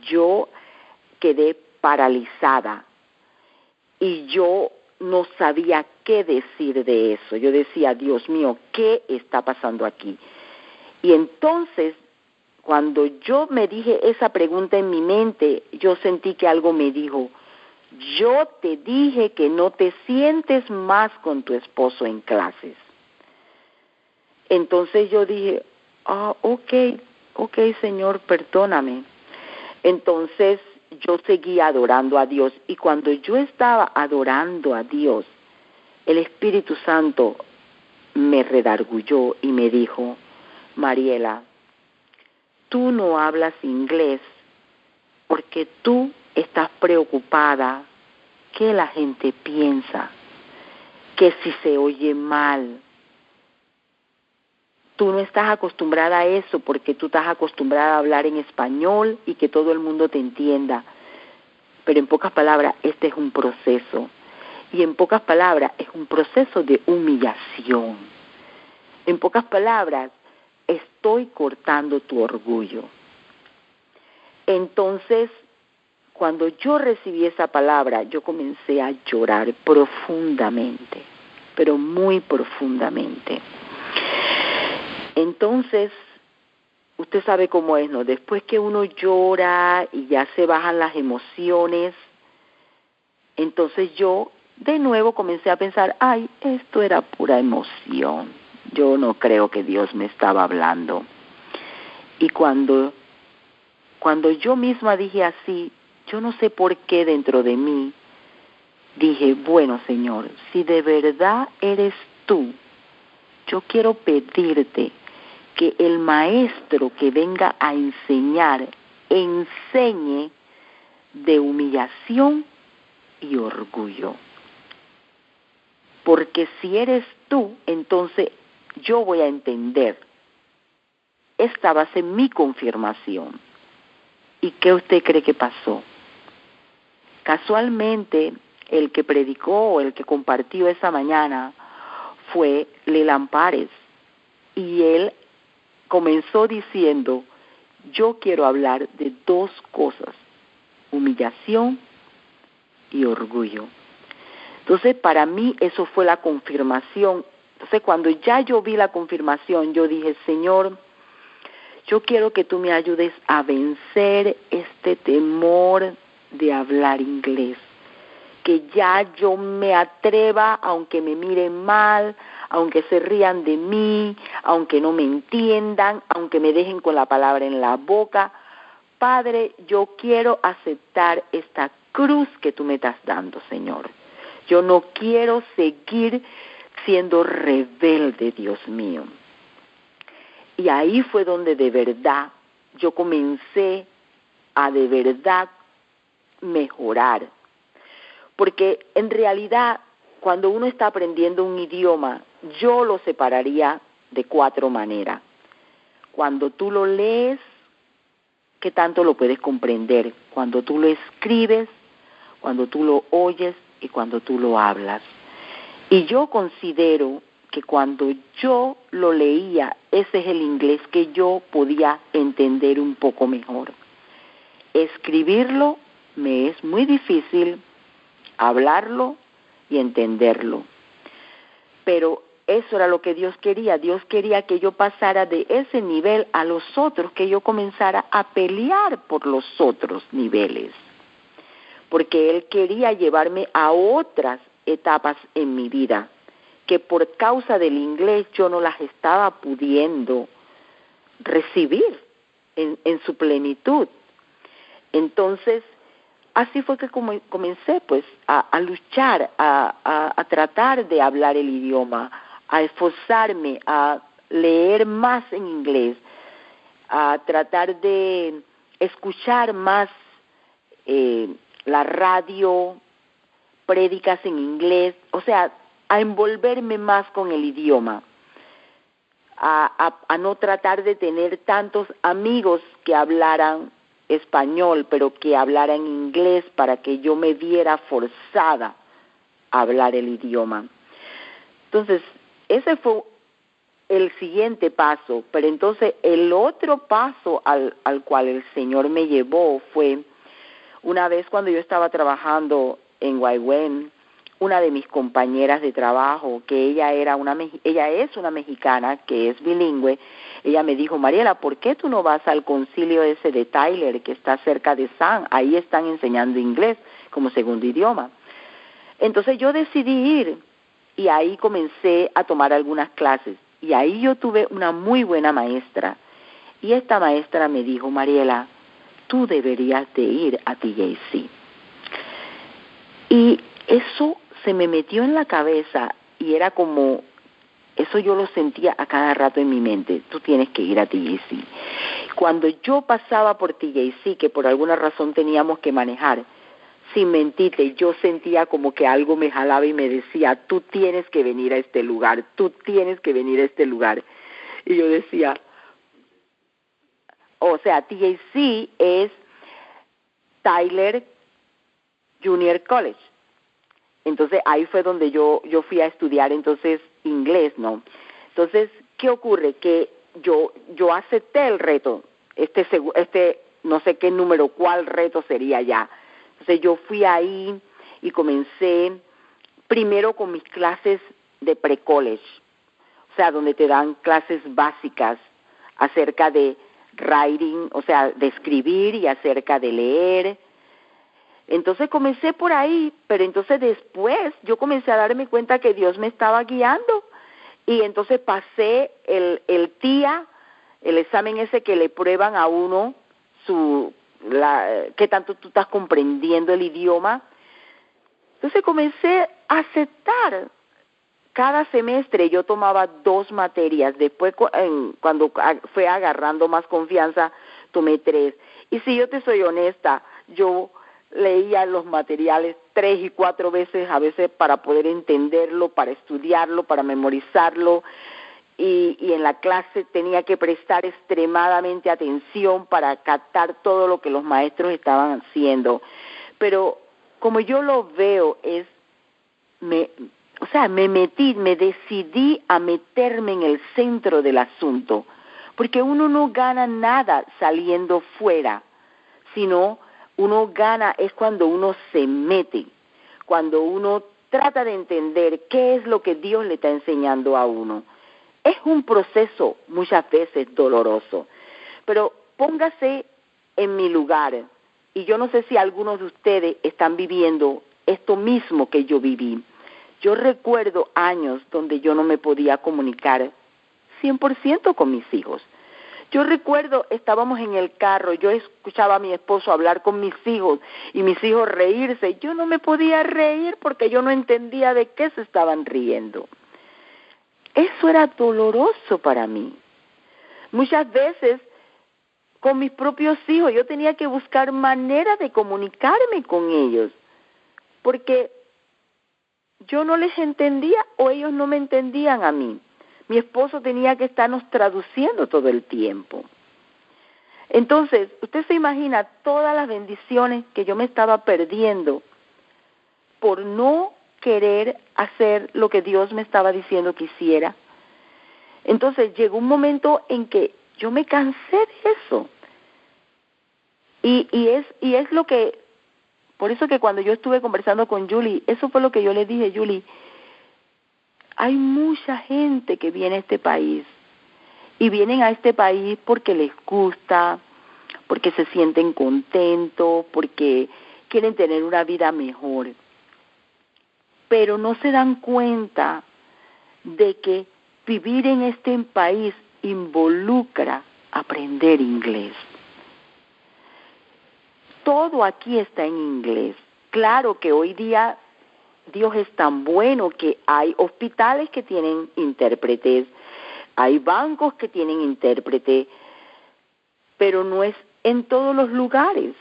Yo quedé paralizada y yo no sabía qué decir de eso. Yo decía, Dios mío, ¿qué está pasando aquí? Y entonces, cuando yo me dije esa pregunta en mi mente, yo sentí que algo me dijo, yo te dije que no te sientes más con tu esposo en clases. Entonces yo dije, ok, Señor, perdóname. Entonces yo seguía adorando a Dios y cuando yo estaba adorando a Dios, el Espíritu Santo me redarguyó y me dijo, Mariela, tú no hablas inglés porque tú estás preocupada que la gente piensa, que si se oye mal. Tú no estás acostumbrada a eso porque tú estás acostumbrada a hablar en español y que todo el mundo te entienda. Pero en pocas palabras, este es un proceso. Y en pocas palabras, es un proceso de humillación. En pocas palabras, estoy cortando tu orgullo. Entonces, cuando yo recibí esa palabra, yo comencé a llorar profundamente, pero muy profundamente. Entonces, usted sabe cómo es, ¿no? Después que uno llora y ya se bajan las emociones, entonces yo de nuevo comencé a pensar, ay, esto era pura emoción. Yo no creo que Dios me estaba hablando. Y cuando yo misma dije así, yo no sé por qué dentro de mí, dije, bueno, Señor, si de verdad eres tú, yo quiero pedirte que el maestro que venga a enseñar, enseñe de humillación y orgullo. Porque si eres tú, entonces yo voy a entender. Esta va a ser mi confirmación. ¿Y qué usted cree que pasó? Casualmente, el que predicó o el que compartió esa mañana fue Leland Párez. Y él comenzó diciendo, yo quiero hablar de dos cosas, humillación y orgullo. Entonces, para mí eso fue la confirmación. Entonces, cuando ya yo vi la confirmación, yo dije, Señor, yo quiero que tú me ayudes a vencer este temor de hablar inglés. Que ya yo me atreva, aunque me miren mal, aunque se rían de mí, aunque no me entiendan, aunque me dejen con la palabra en la boca. Padre, yo quiero aceptar esta cruz que tú me estás dando, Señor. Yo no quiero seguir siendo rebelde, Dios mío. Y ahí fue donde de verdad yo comencé a de verdad mejorar. Porque en realidad, cuando uno está aprendiendo un idioma, yo lo separaría de 4 maneras. Cuando tú lo lees, ¿qué tanto lo puedes comprender? Cuando tú lo escribes, cuando tú lo oyes y cuando tú lo hablas. Y yo considero que cuando yo lo leía, ese es el inglés que yo podía entender un poco mejor. Escribirlo me es muy difícil, hablarlo y entenderlo. Pero eso era lo que Dios quería. Dios quería que yo pasara de ese nivel a los otros, que yo comenzara a pelear por los otros niveles. Porque Él quería llevarme a otras etapas en mi vida, que por causa del inglés yo no las estaba pudiendo recibir en su plenitud. Entonces, así fue que comencé pues a luchar, a tratar de hablar el idioma, a esforzarme, a leer más en inglés, a tratar de escuchar más la radio, prédicas en inglés, o sea, a envolverme más con el idioma, a no tratar de tener tantos amigos que hablaran español, pero que hablaran inglés para que yo me viera forzada a hablar el idioma. Entonces, ese fue el siguiente paso, pero entonces el otro paso al cual el Señor me llevó fue una vez cuando yo estaba trabajando en Guaywén, una de mis compañeras de trabajo, que ella es una mexicana que es bilingüe, ella me dijo, Mariela, ¿por qué tú no vas al concilio ese de Tyler que está cerca de San? Ahí están enseñando inglés como segundo idioma. Entonces yo decidí ir y ahí comencé a tomar algunas clases y ahí yo tuve una muy buena maestra y esta maestra me dijo, Mariela, tú deberías de ir a TJC. Y eso se me metió en la cabeza y era como, eso yo lo sentía a cada rato en mi mente, tú tienes que ir a TJC. Cuando yo pasaba por TJC, que por alguna razón teníamos que manejar, sin mentirte, yo sentía como que algo me jalaba y me decía, tú tienes que venir a este lugar, tú tienes que venir a este lugar. Y yo decía, o sea, TJC es Tyler Junior College. Entonces ahí fue donde yo fui a estudiar entonces inglés, ¿no? Entonces, ¿qué ocurre? Que yo acepté el reto, este no sé qué número, cuál reto sería ya. Entonces yo fui ahí y comencé primero con mis clases de pre-college, o sea, donde te dan clases básicas acerca de writing, o sea, de escribir y acerca de leer. Entonces comencé por ahí, pero entonces después yo comencé a darme cuenta que Dios me estaba guiando y entonces pasé el TIA, el examen ese que le prueban a uno qué tanto tú estás comprendiendo el idioma. Entonces comencé a aceptar. Cada semestre yo tomaba 2 materias, después cuando fue agarrando más confianza tomé 3. Y si yo te soy honesta, yo leía los materiales 3 y 4 veces a veces para poder entenderlo, para estudiarlo, para memorizarlo, y en la clase tenía que prestar extremadamente atención para captar todo lo que los maestros estaban haciendo. Pero como yo lo veo me decidí a meterme en el centro del asunto, porque uno no gana nada saliendo fuera, sino uno gana es cuando uno se mete, cuando uno trata de entender qué es lo que Dios le está enseñando a uno. Es un proceso muchas veces doloroso, pero póngase en mi lugar, y yo no sé si algunos de ustedes están viviendo esto mismo que yo viví. Yo recuerdo años donde yo no me podía comunicar 100% con mis hijos. Yo recuerdo, estábamos en el carro, yo escuchaba a mi esposo hablar con mis hijos y mis hijos reírse. Yo no me podía reír porque yo no entendía de qué se estaban riendo. Eso era doloroso para mí. Muchas veces con mis propios hijos yo tenía que buscar maneras de comunicarme con ellos porque yo no les entendía o ellos no me entendían a mí. Mi esposo tenía que estarnos traduciendo todo el tiempo. Entonces, usted se imagina todas las bendiciones que yo me estaba perdiendo por no querer hacer lo que Dios me estaba diciendo que hiciera. Entonces, llegó un momento en que yo me cansé de eso. Y es lo que, por eso que cuando yo estuve conversando con Julie, eso fue lo que yo le dije, Julie, hay mucha gente que viene a este país y vienen a este país porque les gusta, porque se sienten contentos, porque quieren tener una vida mejor, pero no se dan cuenta de que vivir en este país involucra aprender inglés. Todo aquí está en inglés. Claro que hoy día Dios es tan bueno que hay hospitales que tienen intérpretes, hay bancos que tienen intérprete, pero no es en todos los lugares.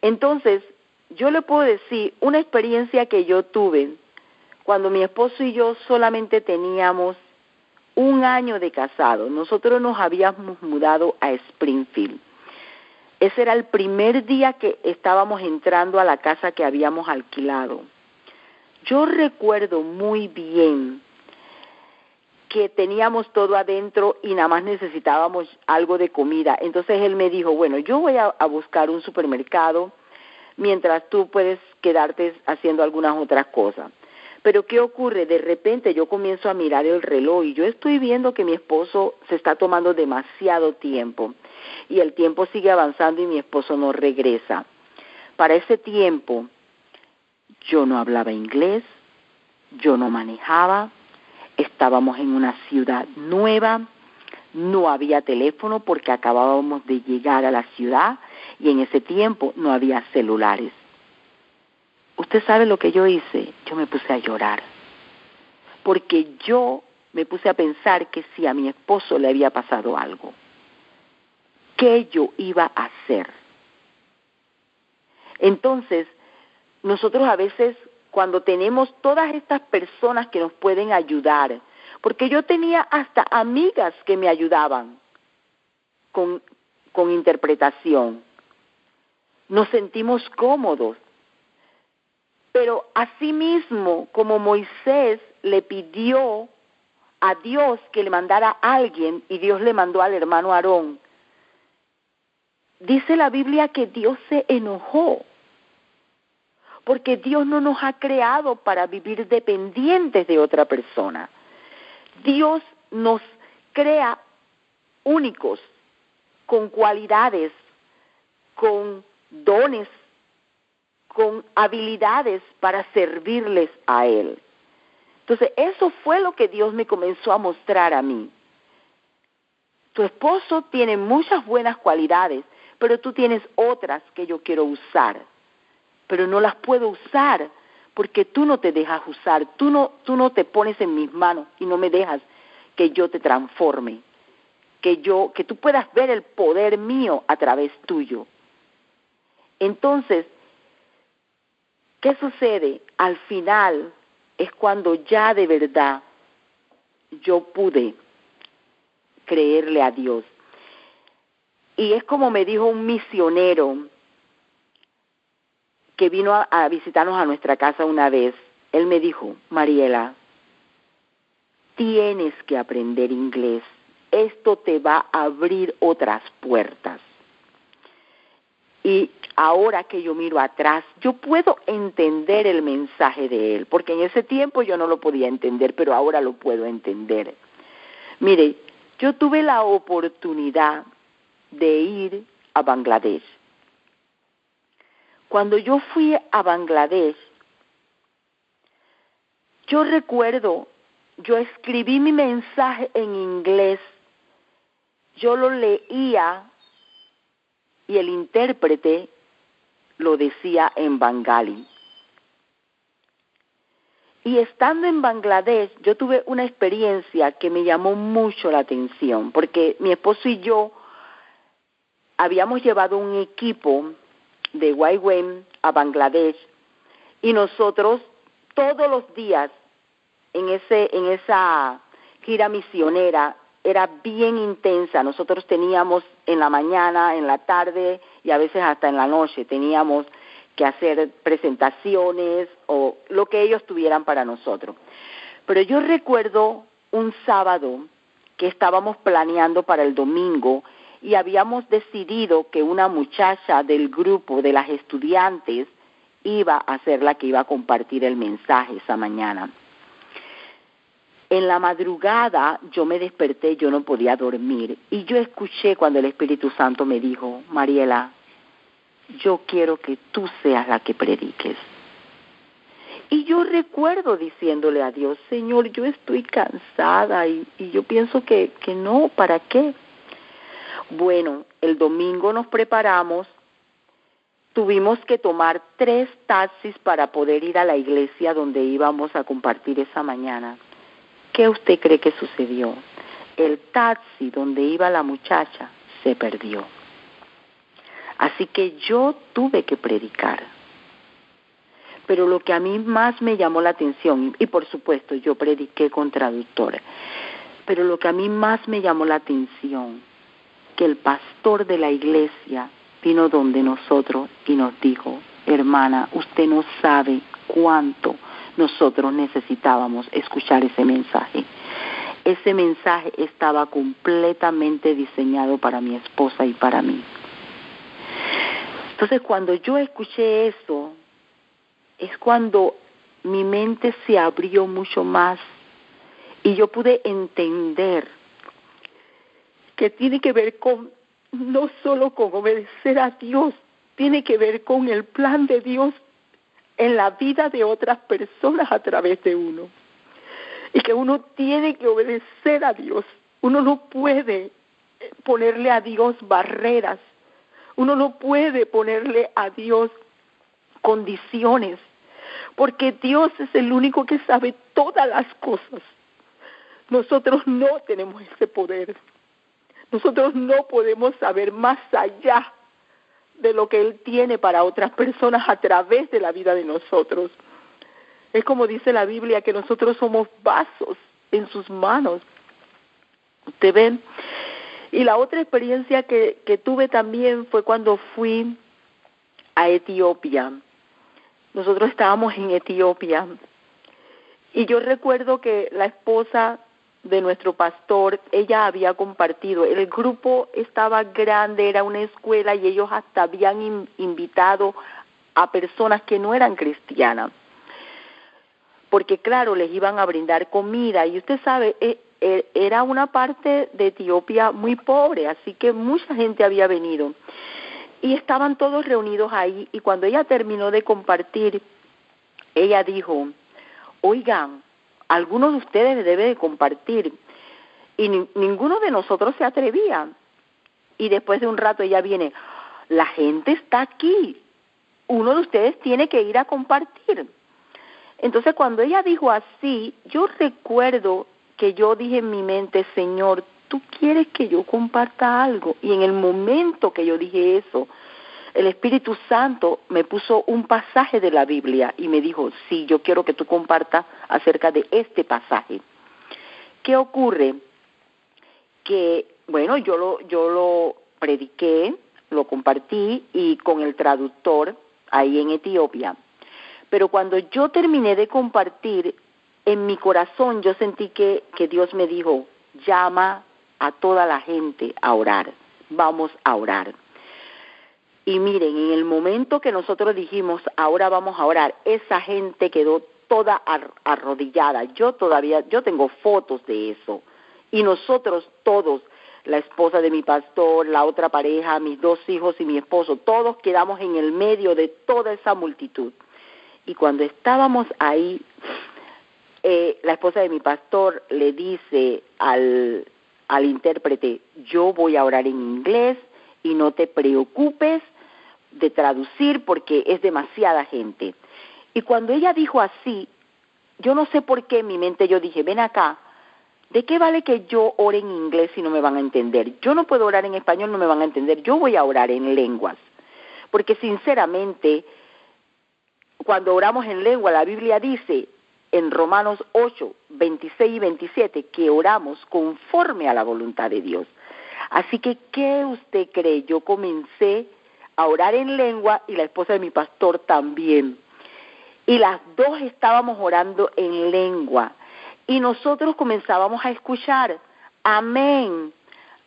Entonces, yo le puedo decir una experiencia que yo tuve cuando mi esposo y yo solamente teníamos 1 año de casado. Nosotros nos habíamos mudado a Springfield. Ese era el primer día que estábamos entrando a la casa que habíamos alquilado. Yo recuerdo muy bien que teníamos todo adentro y nada más necesitábamos algo de comida. Entonces él me dijo, bueno, yo voy a buscar un supermercado mientras tú puedes quedarte haciendo algunas otras cosas. Pero ¿qué ocurre? De repente yo comienzo a mirar el reloj y yo estoy viendo que mi esposo se está tomando demasiado tiempo y el tiempo sigue avanzando y mi esposo no regresa. Para ese tiempo yo no hablaba inglés, yo no manejaba, estábamos en una ciudad nueva, no había teléfono porque acabábamos de llegar a la ciudad y en ese tiempo no había celulares. ¿Usted sabe lo que yo hice? Yo me puse a llorar, porque yo me puse a pensar que si a mi esposo le había pasado algo, ¿qué yo iba a hacer? Entonces, nosotros a veces, cuando tenemos todas estas personas que nos pueden ayudar, porque yo tenía hasta amigas que me ayudaban con interpretación, nos sentimos cómodos. Pero asimismo, como Moisés le pidió a Dios que le mandara a alguien y Dios le mandó al hermano Aarón, dice la Biblia que Dios se enojó, porque Dios no nos ha creado para vivir dependientes de otra persona. Dios nos crea únicos, con cualidades, con dones, con habilidades para servirles a Él. Entonces, eso fue lo que Dios me comenzó a mostrar a mí. Tu esposo tiene muchas buenas cualidades, pero tú tienes otras que yo quiero usar, pero no las puedo usar porque tú no te dejas usar, tú no te pones en mis manos y no me dejas que yo te transforme, que tú puedas ver el poder mío a través tuyo. Entonces, ¿qué sucede? Al final es cuando ya de verdad yo pude creerle a Dios. Y es como me dijo un misionero que vino a visitarnos a nuestra casa una vez. Él me dijo, Mariela, tienes que aprender inglés. Esto te va a abrir otras puertas. Y ahora que yo miro atrás, yo puedo entender el mensaje de él, porque en ese tiempo yo no lo podía entender, pero ahora lo puedo entender. Mire, yo tuve la oportunidad de ir a Bangladesh. Cuando yo fui a Bangladesh, yo recuerdo, yo escribí mi mensaje en inglés, yo lo leía y el intérprete lo decía en bengalí. Y estando en Bangladesh, yo tuve una experiencia que me llamó mucho la atención, porque mi esposo y yo habíamos llevado un equipo de YWAM a Bangladesh y nosotros todos los días en esa gira misionera era bien intensa. Nosotros teníamos en la mañana, en la tarde y a veces hasta en la noche teníamos que hacer presentaciones o lo que ellos tuvieran para nosotros. Pero yo recuerdo un sábado que estábamos planeando para el domingo y habíamos decidido que una muchacha del grupo de las estudiantes iba a ser la que iba a compartir el mensaje esa mañana. En la madrugada yo me desperté, yo no podía dormir y yo escuché cuando el Espíritu Santo me dijo, Mariela, yo quiero que tú seas la que prediques. Y yo recuerdo diciéndole a Dios, Señor, yo estoy cansada y yo pienso que no, ¿para qué? Bueno, el domingo nos preparamos, tuvimos que tomar 3 taxis para poder ir a la iglesia donde íbamos a compartir esa mañana. ¿Qué usted cree que sucedió? El taxi donde iba la muchacha se perdió. Así que yo tuve que predicar. Pero lo que a mí más me llamó la atención, y por supuesto yo prediqué con traductor, pero lo que a mí más me llamó la atención, que el pastor de la iglesia vino donde nosotros y nos dijo, hermana, usted no sabe cuánto nosotros necesitábamos escuchar ese mensaje. Ese mensaje estaba completamente diseñado para mi esposa y para mí. Entonces, cuando yo escuché eso, es cuando mi mente se abrió mucho más y yo pude entender que tiene que ver con, no solo con obedecer a Dios, tiene que ver con el plan de Dios en la vida de otras personas a través de uno. Y que uno tiene que obedecer a Dios. Uno no puede ponerle a Dios barreras. Uno no puede ponerle a Dios condiciones. Porque Dios es el único que sabe todas las cosas. Nosotros no tenemos ese poder. Nosotros no podemos saber más allá de lo que Él tiene para otras personas a través de la vida de nosotros. Es como dice la Biblia, que nosotros somos vasos en sus manos. ¿Usted ve? Y la otra experiencia que tuve también fue cuando fui a Etiopía. Nosotros estábamos en Etiopía y yo recuerdo que la esposa de nuestro pastor, ella había compartido, el grupo estaba grande, era una escuela y ellos hasta habían invitado a personas que no eran cristianas, porque claro, les iban a brindar comida y usted sabe, era una parte de Etiopía muy pobre, así que mucha gente había venido. Y estaban todos reunidos ahí, y cuando ella terminó de compartir, ella dijo, oigan, algunos de ustedes deben de compartir, y ninguno de nosotros se atrevía. Y después de un rato ella viene, la gente está aquí, uno de ustedes tiene que ir a compartir. Entonces cuando ella dijo así, yo recuerdo que yo dije en mi mente, Señor, ¿tú quieres que yo comparta algo? Y en el momento que yo dije eso, el Espíritu Santo me puso un pasaje de la Biblia y me dijo, sí, yo quiero que tú compartas acerca de este pasaje. ¿Qué ocurre? Que, bueno, yo lo prediqué, lo compartí y con el traductor ahí en Etiopía. Pero cuando yo terminé de compartir, en mi corazón yo sentí que Dios me dijo, llama a toda la gente a orar, vamos a orar. Y miren, en el momento que nosotros dijimos, ahora vamos a orar, esa gente quedó toda arrodillada. Yo tengo fotos de eso. Y nosotros todos, la esposa de mi pastor, la otra pareja, mis 2 hijos y mi esposo, todos quedamos en el medio de toda esa multitud. Y cuando estábamos ahí, la esposa de mi pastor le dice al intérprete, yo voy a orar en inglés y no te preocupes de traducir porque es demasiada gente. Y cuando ella dijo así, yo no sé por qué en mi mente yo dije, ven acá, ¿de qué vale que yo ore en inglés si no me van a entender? Yo no puedo orar en español, no me van a entender, yo voy a orar en lenguas. Porque sinceramente, cuando oramos en lengua, la Biblia dice en Romanos 8, 26 y 27 que oramos conforme a la voluntad de Dios. Así que, ¿qué usted cree? Yo comencé a orar en lengua y la esposa de mi pastor también. Y las dos estábamos orando en lengua. Y nosotros comenzábamos a escuchar, amén,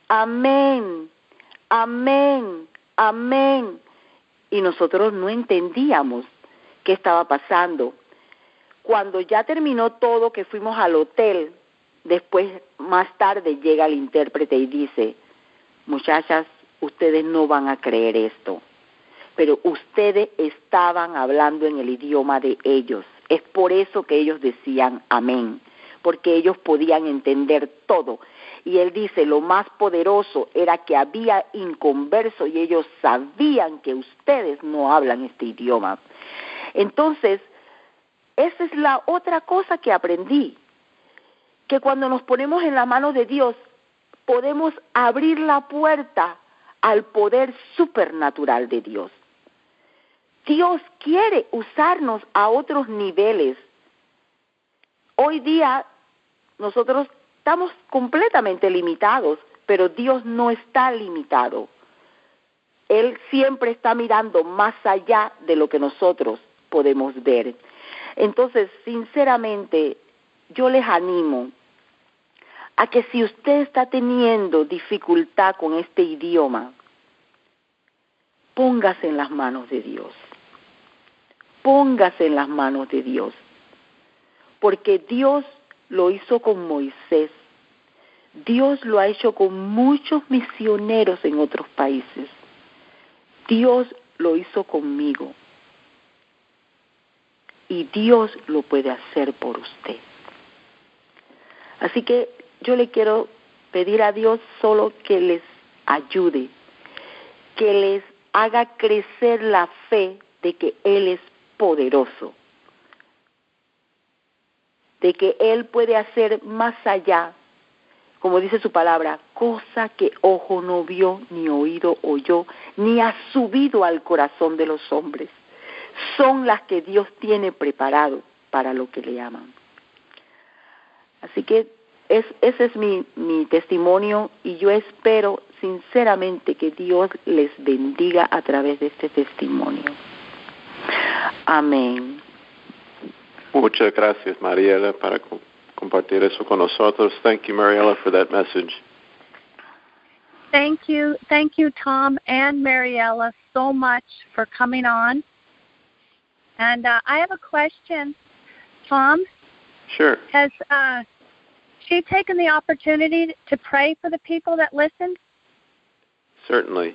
amén, amén, amén. Y nosotros no entendíamos qué estaba pasando. Cuando ya terminó todo, que fuimos al hotel, después, más tarde, llega el intérprete y dice, muchachas, ustedes no van a creer esto, pero ustedes estaban hablando en el idioma de ellos. Es por eso que ellos decían amén, porque ellos podían entender todo. Y él dice, lo más poderoso era que había inconversos y ellos sabían que ustedes no hablan este idioma. Entonces, esa es la otra cosa que aprendí, que cuando nos ponemos en la mano de Dios, podemos abrir la puerta al poder supernatural de Dios. Dios quiere usarnos a otros niveles. Hoy día nosotros estamos completamente limitados, pero Dios no está limitado. Él siempre está mirando más allá de lo que nosotros podemos ver. Entonces, sinceramente, yo les animo a que si usted está teniendo dificultad con este idioma, póngase en las manos de Dios. Póngase en las manos de Dios. Porque Dios lo hizo con Moisés. Dios lo ha hecho con muchos misioneros en otros países. Dios lo hizo conmigo. Y Dios lo puede hacer por usted. Así que yo le quiero pedir a Dios solo que les ayude, que les haga crecer la fe de que Él es poderoso, de que Él puede hacer más allá, como dice su palabra, cosa que ojo no vio, ni oído oyó, ni ha subido al corazón de los hombres. Son las que Dios tiene preparado para lo que le aman. Así que ese es mi testimonio y yo espero sinceramente que Dios les bendiga a través de este testimonio. Amén. Muchas gracias, Mariela, para compartir eso con nosotros. Thank you, Mariela, for that message. Thank you, Tom and Mariela, so much for coming on. And I have a question, Tom. Sure. Has she taken the opportunity to pray for the people that listened? Certainly.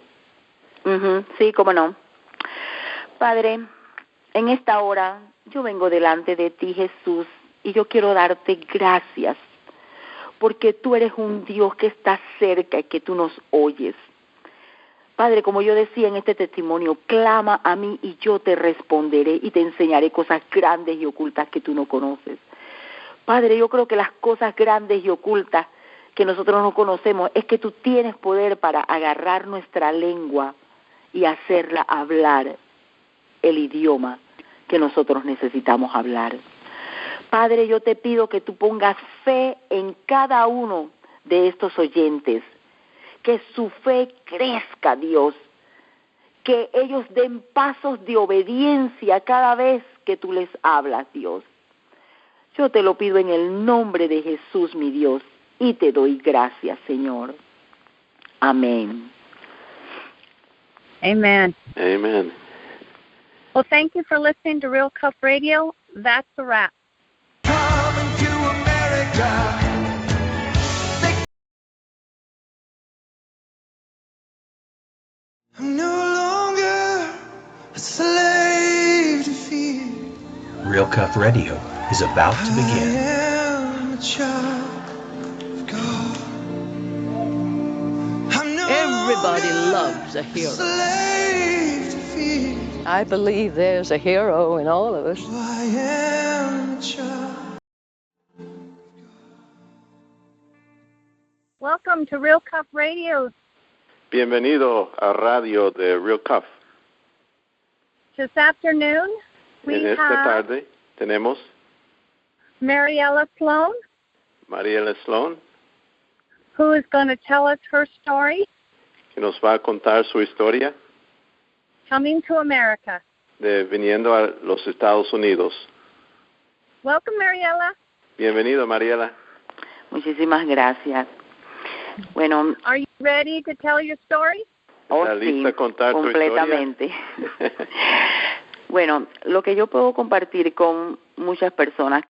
Sí, cómo no. Padre, en esta hora yo vengo delante de ti, Jesús, y yo quiero darte gracias, porque tú eres un Dios que está cerca y que tú nos oyes. Padre, como yo decía en este testimonio, clama a mí y yo te responderé y te enseñaré cosas grandes y ocultas que tú no conoces. Padre, yo creo que las cosas grandes y ocultas que nosotros no conocemos es que tú tienes poder para agarrar nuestra lengua y hacerla hablar el idioma que nosotros necesitamos hablar. Padre, yo te pido que tú pongas fe en cada uno de estos oyentes, que su fe crezca, Dios, que ellos den pasos de obediencia cada vez que tú les hablas, Dios. Yo te lo pido en el nombre de Jesús, mi Dios, y te doy gracias, Señor. Amén. Amen. Amen. Well, thank you for listening to Real Cup Radio. That's a wrap. Coming to America. I'm no longer a slave to fear. Real Cuff Radio is about to I begin. am a child of God. I'm no Everybody longer loves a a hero. slave to fear. I believe there's a hero in all of us. I am a child. Welcome to Real Cup Radio. Bienvenido a Radio de Real Cuff. This afternoon, we En esta have tarde tenemos Mariella Sloan, Mariela Sloan, who is going to tell us her story que nos va a contar su historia coming to America. de viniendo a los Estados Unidos. Welcome, Mariella. Bienvenido, Mariela. Muchísimas gracias. Bueno, Are you ready to tell your story? ¿Estás sí, lista a contar tu completamente. Bueno, lo que yo puedo compartir con muchas personas